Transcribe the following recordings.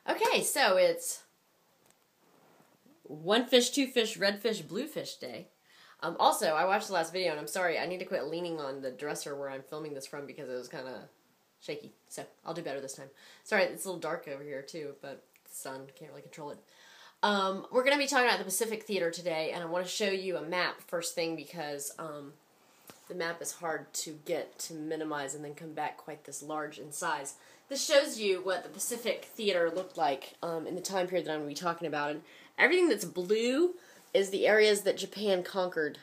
Okay, so it's one fish, two fish, red fish, blue fish day. Also, I watched the last video, and I'm sorry, I need to quit leaning on the dresser where I'm filming this from because it was kind of shaky. So, I'll do better this time. Sorry, it's a little dark over here, too, but the sun, can't really control it. We're going to be talking about the Pacific Theater today, and I want to show you a map first thing because the map is hard to get to minimize and then come back quite this large in size. This shows you what the Pacific Theater looked like in the time period that I'm going to be talking about. And everything that's blue is the areas that Japan conquered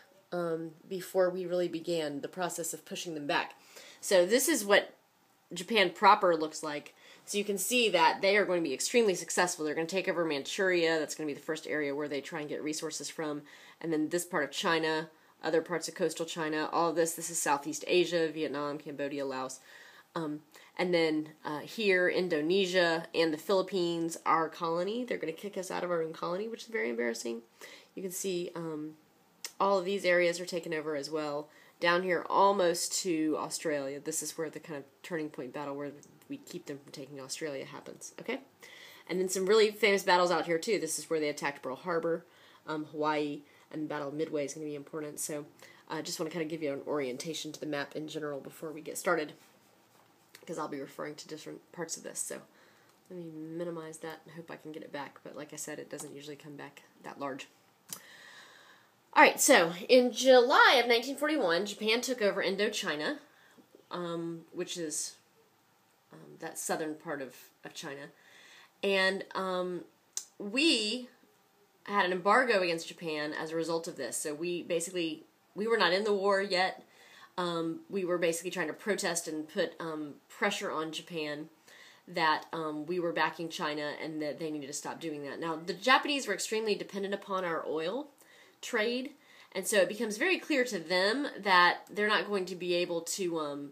before we really began the process of pushing them back. So this is what Japan proper looks like. So you can see that they are going to be extremely successful. They're going to take over Manchuria. That's going to be the first area where they try and get resources from. And then this part of China, other parts of coastal China, all of this is Southeast Asia, Vietnam, Cambodia, Laos. And then here, Indonesia and the Philippines, our colony. They're going to kick us out of our own colony, which is very embarrassing. You can see all of these areas are taken over as well. Down here, almost to Australia. This is where the kind of turning point battle where we keep them from taking Australia happens. Okay? And then some really famous battles out here, too. This is where they attacked Pearl Harbor, Hawaii, and the Battle of Midway is going to be important. So I just want to kind of give you an orientation to the map in general before we get started, because I'll be referring to different parts of this. So let me minimize that and hope I can get it back. But like I said, it doesn't usually come back that large. Alright, so in July of 1941, Japan took over Indochina, which is that southern part of China. And we had an embargo against Japan as a result of this. So we were not in the war yet. We were basically trying to protest and put pressure on Japan that we were backing China and that they needed to stop doing that. Now, the Japanese were extremely dependent upon our oil trade, and so it becomes very clear to them that they're not going to be able to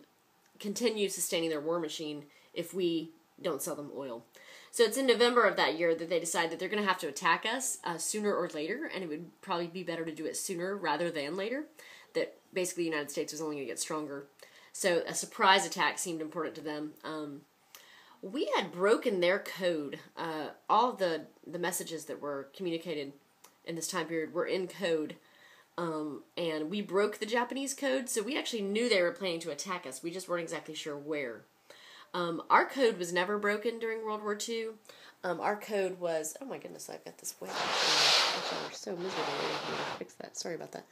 continue sustaining their war machine if we don't sell them oil. So it's in November of that year that they decide that they're going to have to attack us sooner or later, and it would probably be better to do it sooner rather than later. That basically the United States was only going to get stronger. So a surprise attack seemed important to them. We had broken their code. All of the messages that were communicated in this time period were in code. And we broke the Japanese code, so we actually knew they were planning to attack us. We just weren't exactly sure where. Our code was never broken during World War II. Our code was... Oh my goodness, I've got this way. We're so miserable. I need to fix that. Sorry about that.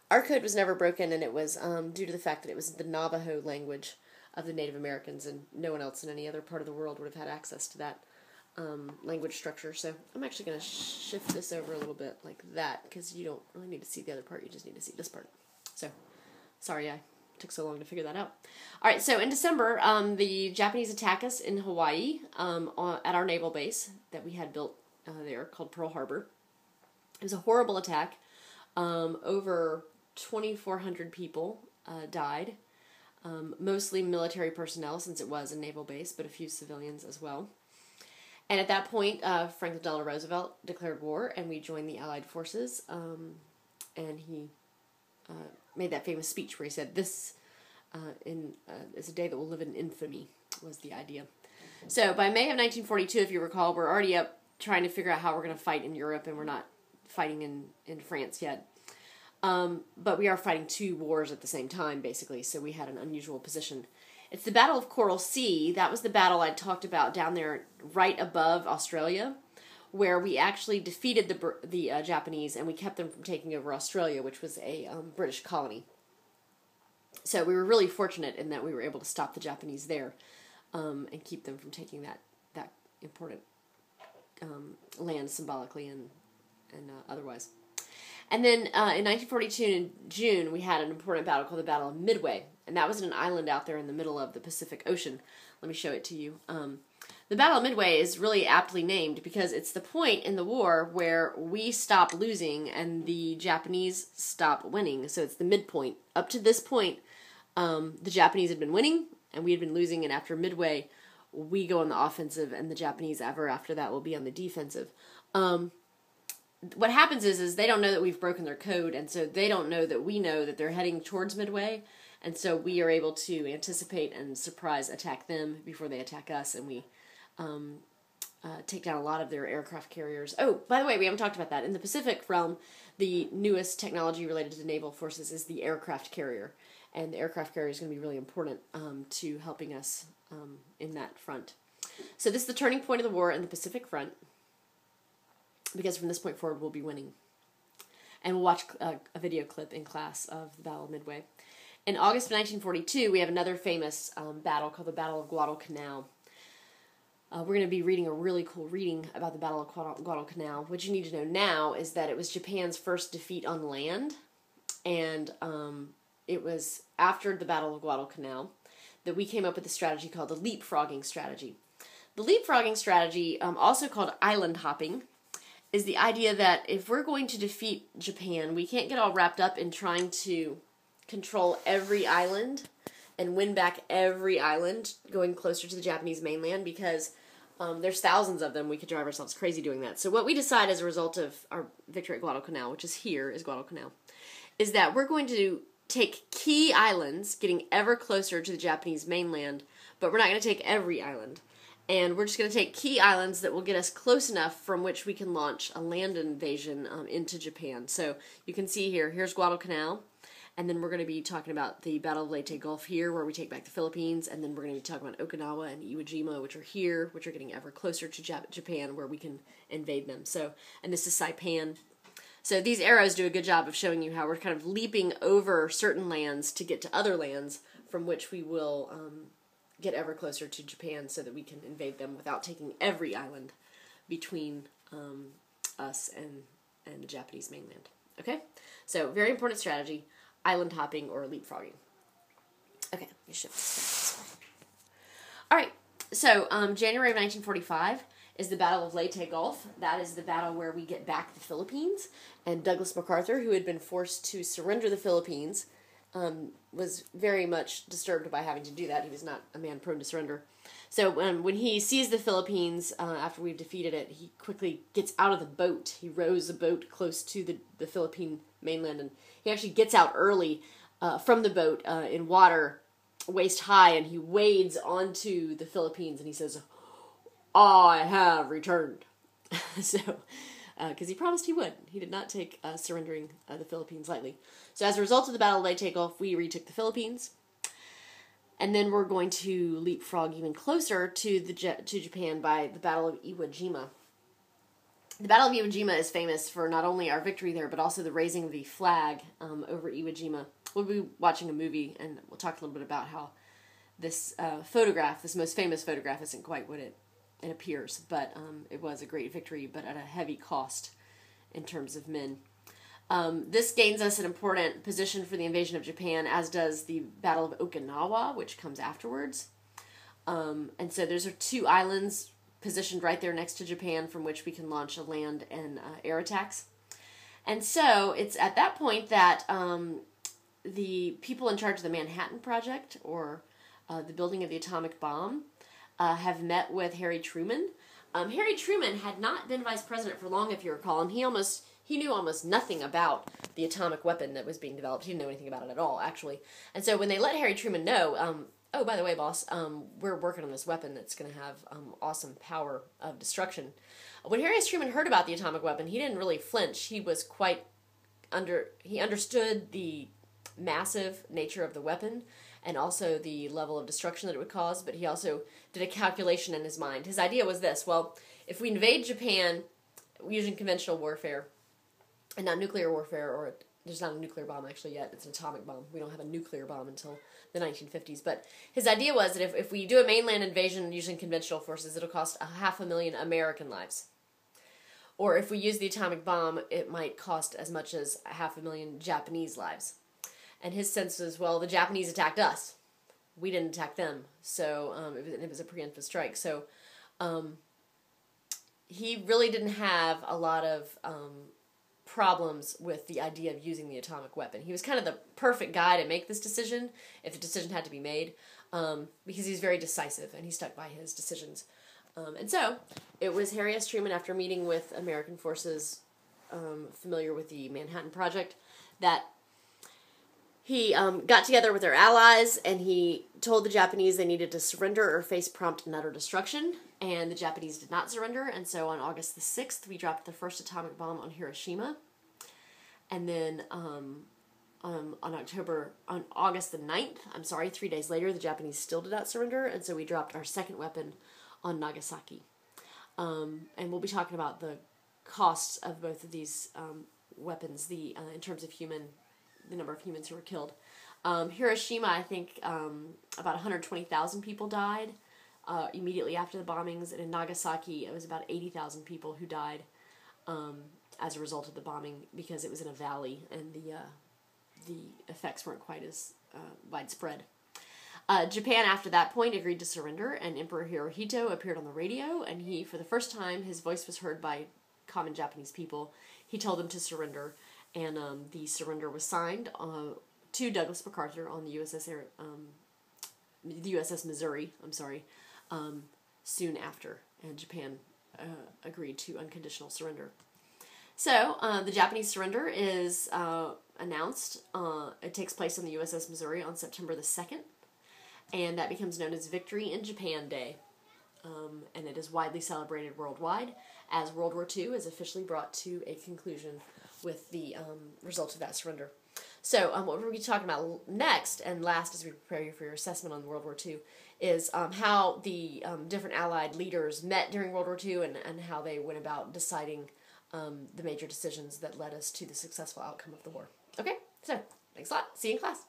Our code was never broken, and it was due to the fact that it was the Navajo language of the Native Americans, and no one else in any other part of the world would have had access to that language structure. So I'm actually going to shift this over a little bit like that, because you don't really need to see the other part. You just need to see this part. So, sorry I took so long to figure that out. All right, so in December, the Japanese attack us in Hawaii at our naval base that we had built there called Pearl Harbor. It was a horrible attack. Over 2,400 people died, mostly military personnel since it was a naval base, but a few civilians as well. And at that point, Franklin Delano Roosevelt declared war, and we joined the Allied forces, and he made that famous speech where he said, "This is a day that will live in infamy," was the idea. So by May of 1942, if you recall, we're already up trying to figure out how we're going to fight in Europe, and we're not fighting in France yet. But we are fighting two wars at the same time, basically, so we had an unusual position. It's the Battle of Coral Sea. That was the battle I talked about down there right above Australia, where we actually defeated the Japanese, and we kept them from taking over Australia, which was a British colony. So we were really fortunate in that we were able to stop the Japanese there and keep them from taking that important land symbolically and otherwise. And then in 1942 in June, we had an important battle called the Battle of Midway, and that was in an island out there in the middle of the Pacific Ocean. Let me show it to you. The Battle of Midway is really aptly named because it's the point in the war where we stop losing and the Japanese stop winning. So it's the midpoint. Up to this point, the Japanese had been winning and we had been losing, and after Midway, we go on the offensive and the Japanese ever after that will be on the defensive. What happens is they don't know that we've broken their code, and so they don't know that we know that they're heading towards Midway, and so we are able to anticipate and surprise attack them before they attack us, and we take down a lot of their aircraft carriers. Oh, by the way, we haven't talked about that. In the Pacific realm, the newest technology related to naval forces is the aircraft carrier. And the aircraft carrier is going to be really important to helping us in that front. So this is the turning point of the war in the Pacific front, because from this point forward we'll be winning. And we'll watch a video clip in class of the Battle of Midway. In August of 1942, we have another famous battle called the Battle of Guadalcanal. We're going to be reading a really cool reading about the Battle of Guadalcanal. What you need to know now is that it was Japan's first defeat on land, and it was after the Battle of Guadalcanal that we came up with a strategy called the leapfrogging strategy. The leapfrogging strategy, also called island hopping, is the idea that if we're going to defeat Japan, we can't get all wrapped up in trying to control every island and win back every island going closer to the Japanese mainland, because there's thousands of them. We could drive ourselves crazy doing that. So what we decide as a result of our victory at Guadalcanal, which is here, is Guadalcanal, is that we're going to take key islands, getting ever closer to the Japanese mainland, but we're not going to take every island. And we're just going to take key islands that will get us close enough from which we can launch a land invasion into Japan. So you can see here's Guadalcanal, and then we're going to be talking about the Battle of Leyte Gulf here, where we take back the Philippines, and then we're going to be talking about Okinawa and Iwo Jima, which are here, which are getting ever closer to Japan, where we can invade them. So, and this is Saipan. So these arrows do a good job of showing you how we're kind of leaping over certain lands to get to other lands from which we will get ever closer to Japan so that we can invade them without taking every island between us and the Japanese mainland. Okay? So, very important strategy, island hopping or leapfrogging. Okay, let me shift this way. Alright, so January of 1945 is the Battle of Leyte Gulf. That is the battle where we get back the Philippines, and Douglas MacArthur, who had been forced to surrender the Philippines, was very much disturbed by having to do that. He was not a man prone to surrender. So when he sees the Philippines, after we've defeated it, he quickly gets out of the boat. He rows a boat close to the Philippine mainland, and he actually gets out early from the boat in water, waist high, and he wades onto the Philippines, and he says, "I have returned." So, because he promised he would. He did not take surrendering the Philippines lightly. So as a result of the Battle of Leyte Gulf, we retook the Philippines. And then we're going to leapfrog even closer to Japan by the Battle of Iwo Jima. The Battle of Iwo Jima is famous for not only our victory there, but also the raising of the flag over Iwo Jima. We'll be watching a movie, and we'll talk a little bit about how this photograph, this most famous photograph, isn't quite what it appears, but it was a great victory, but at a heavy cost in terms of men. This gains us an important position for the invasion of Japan, as does the Battle of Okinawa, which comes afterwards. And so those are two islands positioned right there next to Japan from which we can launch a land and air attacks. And so it's at that point that the people in charge of the Manhattan Project, or the building of the atomic bomb, have met with Harry Truman. Harry Truman had not been vice president for long, if you recall, and he knew almost nothing about the atomic weapon that was being developed. He didn't know anything about it at all, actually. And so when they let Harry Truman know, oh, by the way, boss, we're working on this weapon that's going to have awesome power of destruction. When Harry S. Truman heard about the atomic weapon, he didn't really flinch. He was he understood the massive nature of the weapon and also the level of destruction that it would cause, but he also did a calculation in his mind. His idea was this: well, if we invade Japan using conventional warfare, and not nuclear warfare, or there's not a nuclear bomb actually yet, it's an atomic bomb. We don't have a nuclear bomb until the 1950s. But his idea was that if we do a mainland invasion using conventional forces, it'll cost 500,000 American lives. Or if we use the atomic bomb, it might cost as much as 500,000 Japanese lives. And his sense was, well, the Japanese attacked us. We didn't attack them. So it was a preemptive strike. So he really didn't have a lot of problems with the idea of using the atomic weapon. He was kind of the perfect guy to make this decision, if the decision had to be made, because he's very decisive, and he stuck by his decisions. And so, it was Harry S. Truman, after meeting with American forces familiar with the Manhattan Project, that he got together with their allies, and he told the Japanese they needed to surrender or face prompt and utter destruction. and the Japanese did not surrender, and so on August the 6th, we dropped the first atomic bomb on Hiroshima, and then on August the 9th, 3 days later, the Japanese still did not surrender, and so we dropped our second weapon on Nagasaki. And we'll be talking about the costs of both of these weapons, in terms of the number of humans who were killed. Hiroshima, I think about 120,000 people died immediately after the bombings, and in Nagasaki, it was about 80,000 people who died as a result of the bombing, because it was in a valley and the effects weren't quite as widespread. Japan, after that point, agreed to surrender, and Emperor Hirohito appeared on the radio, and he, for the first time, his voice was heard by common Japanese people. He told them to surrender, and the surrender was signed to Douglas MacArthur on the USS Missouri, soon after, and Japan agreed to unconditional surrender. So, the Japanese surrender is announced. It takes place on the USS Missouri on September the 2nd, and that becomes known as Victory in Japan Day. And it is widely celebrated worldwide, as World War II is officially brought to a conclusion with the result of that surrender. So, what we're going to be talking about next and last, as we prepare you for your assessment on World War II, is how the different Allied leaders met during World War II, and how they went about deciding the major decisions that led us to the successful outcome of the war. Okay, so thanks a lot. See you in class.